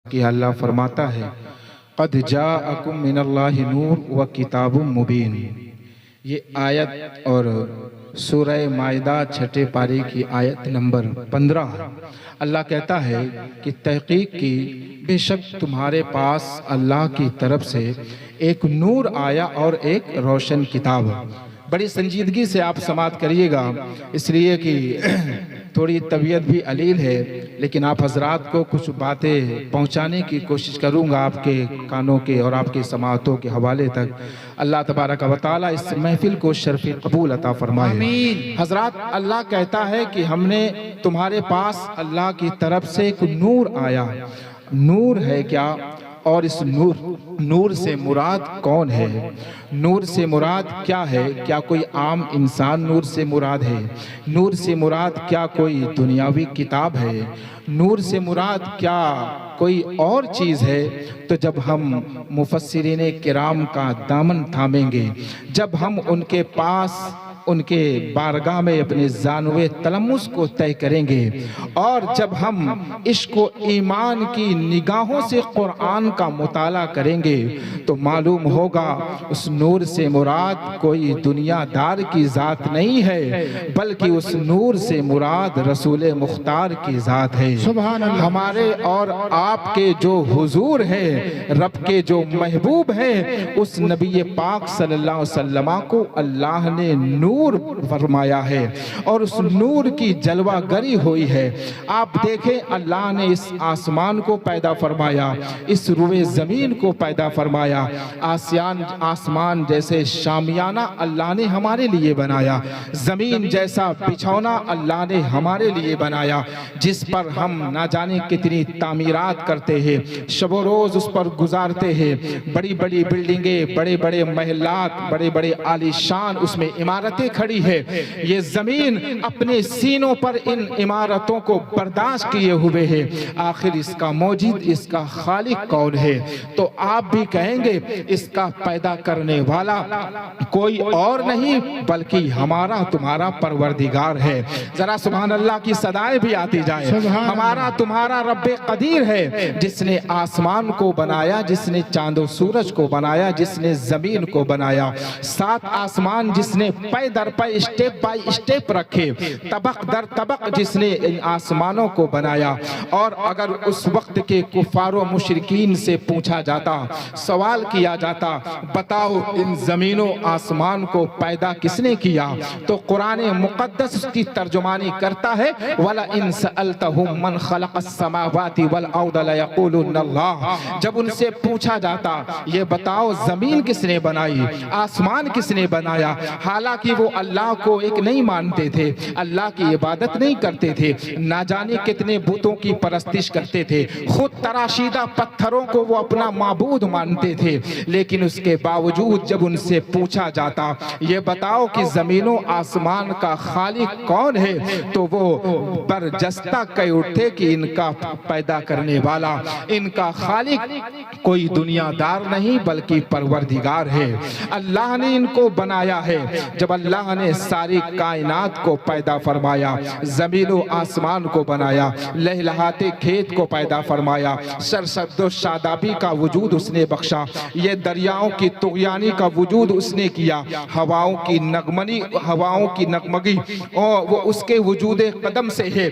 کہ اللہ فرماتا ہے قد جاءکم من اللہ نور و کتاب مبین۔ یہ آیت اور سورہ مائدہ چھٹے پارے کی آیت نمبر 15 اللہ کہتا ہے کہ تحقیق کی بے شک تمہارے پاس اللہ کی طرف سے ایک نور آیا اور ایک روشن کتاب۔ بڑی سنجیدگی سے آپ سماعت کریے گا، اس لیے کہ تھوڑی طبیعت بھی علیل ہے، لیکن آپ حضرات کو کچھ باتیں پہنچانے کی کوشش کروں گا آپ کے کانوں کے اور آپ کے سماعتوں کے حوالے تک۔ اللہ تبارک و تعالی اس محفل کو شرف قبول عطا فرمائے۔ آمین۔ حضرات، اللہ کہتا ہے کہ ہم نے تمہارے پاس اللہ کی طرف سے ایک نور آیا۔ نور ہے کیا؟ اور اس نور سے مراد کون ہے؟ نور سے مراد کیا ہے؟ کیا کوئی عام انسان نور سے مراد ہے؟ نور سے مراد کیا کوئی دنیاوی کتاب ہے؟ نور سے مراد کیا کوئی اور چیز ہے؟ تو جب ہم مفسرین کرام کا دامن تھامیں گے، جب ہم ان کے پاس ان کے بارگاہ میں اپنے زانوِ تلمس کو طے کریں گے، اور جب ہم عشق و ایمان کی نگاہوں سے قرآن کا مطالعہ کریں گے، تو معلوم ہوگا اس نور سے مراد کوئی دنیا دار کی ذات نہیں ہے، بلکہ اس نور سے مراد رسول مختار کی ذات ہے۔ سبحان اللہ۔ ہمارے اور آپ کے جو حضور ہیں، رب کے جو محبوب ہیں، اس نبی پاک صلی اللہ علیہ وسلم کو اللہ نے نور فرمایا ہے، اور اس نور کی جلوہ گری ہوئی ہے۔ آپ دیکھیں، اللہ نے اس آسمان کو پیدا فرمایا، اس روئے زمین کو پیدا فرمایا، آسمان جیسے شامیانہ اللہ نے ہمارے لیے بنایا، زمین جیسا بچھونا اللہ نے ہمارے لیے بنایا، جس پر ہم نہ جانے کتنی تعمیرات کرتے ہیں، شب و روز اس پر گزارتے ہیں، بڑی بڑی بلڈنگیں، بڑے بڑے محلات، بڑے بڑے عالی شان اس میں عمارتیں کھڑی ہے۔ یہ زمین اپنے سینوں پر ان عمارتوں کو برداشت کیے ہوئے ہے، آخر اس کا موجد، اس کا خالق کون ہے؟ تو آپ بھی کہیں گے اس کا پیدا کرنے والا کوئی اور نہیں بلکہ ہمارا تمہارا پروردگار ہے۔ ذرا سبحان اللہ کی صدائیں بھی آتی جائے۔ ہمارا تمہارا رب قدیر ہے، جس نے آسمان کو بنایا، جس نے چاند و سورج کو بنایا، جس نے زمین کو بنایا، 7 آسمان جس نے پے در پے، اسٹیپ بائی اسٹیپ رکھے، طبق در طبق جس نے ان آسمانوں کو بنایا۔ اور اگر اس وقت کے کفار و مشرکین سے پوچھا جاتا، سوال کیا جاتا، بتاؤ ان زمینوں آسمان کو پیدا کس نے کیا؟ تو قرآن مقدس اس کی ترجمانی کرتا ہے وَلَئِن سَأَلْتَهُم مَّن خَلَقَ السَّمَاوَاتِ وَالْأَرْضَ لَيَقُولُنَّ اللَّهُ۔ جب ان سے پوچھا جاتا، یہ بتاؤ زمین کس نے بنائی، آسمان کس نے بنایا؟ حالانکہ وہ اللہ کو ایک نہیں مانتے تھے، اللہ کی عبادت نہیں کرتے تھے، نہ جانے کتنے بتوں کی پرستش کرتے تھے، خود تراشیدہ پتھروں کو وہ اپنا معبود مانتے تھے، لیکن اس کے باوجود جب ان سے پوچھا جاتا یہ بتاؤ کہ زمین و آسمان کا خالق کون ہے، تو وہ برجستہ کہہ اٹھتے کہ ان کا پیدا کرنے والا، ان کا خالق کوئی دنیا دار نہیں بلکہ پروردگار ہے۔ اللہ نے ان کو بنایا ہے۔ جب اللہ نے ساری کائنات کو پیدا فرمایا، زمین و آسمان کو بنایا، لہلہاتے کھیت کو پیدا فرمایا، سرسبز و شادابی کا وجود اس نے بخشا، یہ دریاؤں کی طغیانی کا وجود اس نے کیا، ہواؤں کی نغمگی اور وہ اس کے وجود قدم سے ہے۔